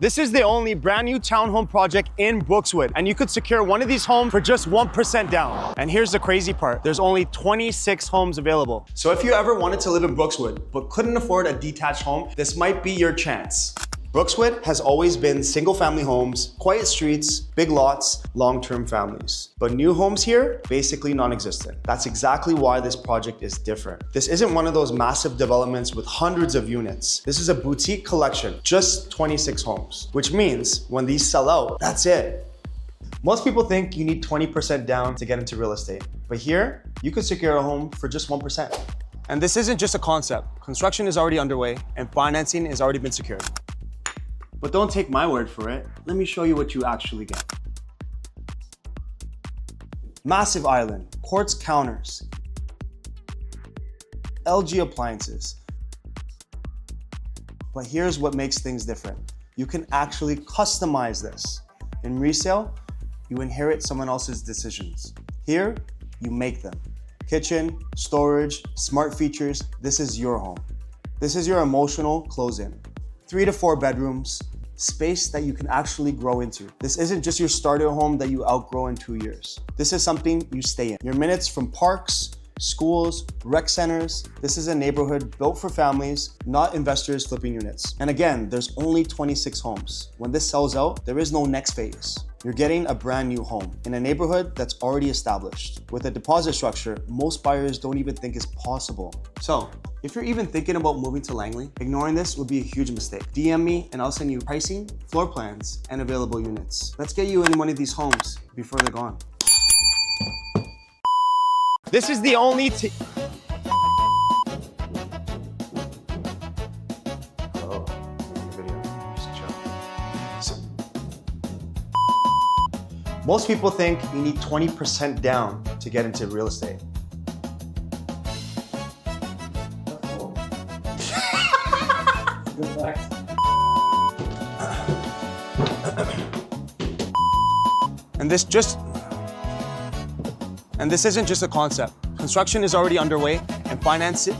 This is the only brand new townhome project in Brookswood, and you could secure one of these homes for just 1% down. And here's the crazy part, there's only 26 homes available. So if you ever wanted to live in Brookswood, but couldn't afford a detached home, this might be your chance. Brookswood has always been single family homes, quiet streets, big lots, long-term families. But new homes here, basically non-existent. That's exactly why this project is different. This isn't one of those massive developments with hundreds of units. This is a boutique collection, just 26 homes, which means when these sell out, that's it. Most people think you need 20% down to get into real estate, but here, you could secure a home for just 1%. And this isn't just a concept. Construction is already underway and financing has already been secured. But don't take my word for it. Let me show you what you actually get. Massive island, quartz counters, LG appliances. But here's what makes things different. You can actually customize this. In resale, you inherit someone else's decisions. Here, you make them. Kitchen, storage, smart features, this is your home. This is your emotional close-in. 3 to 4 bedrooms, space that you can actually grow into. This isn't just your starter home that you outgrow in 2 years. This is something you stay in. Your minutes from parks, schools, rec centers. This is a neighborhood built for families, not investors flipping units. And again, there's only 26 homes. When this sells out, there is no next phase. You're getting a brand new home in a neighborhood that's already established. With a deposit structure, most buyers don't even think is possible. So, if you're even thinking about moving to Langley, ignoring this would be a huge mistake. DM me and I'll send you pricing, floor plans, and available units. Let's get you in one of these homes before they're gone. This is the only Most people think you need 20% down to get into real estate. Good fact. And this isn't just a concept. Construction is already underway and financing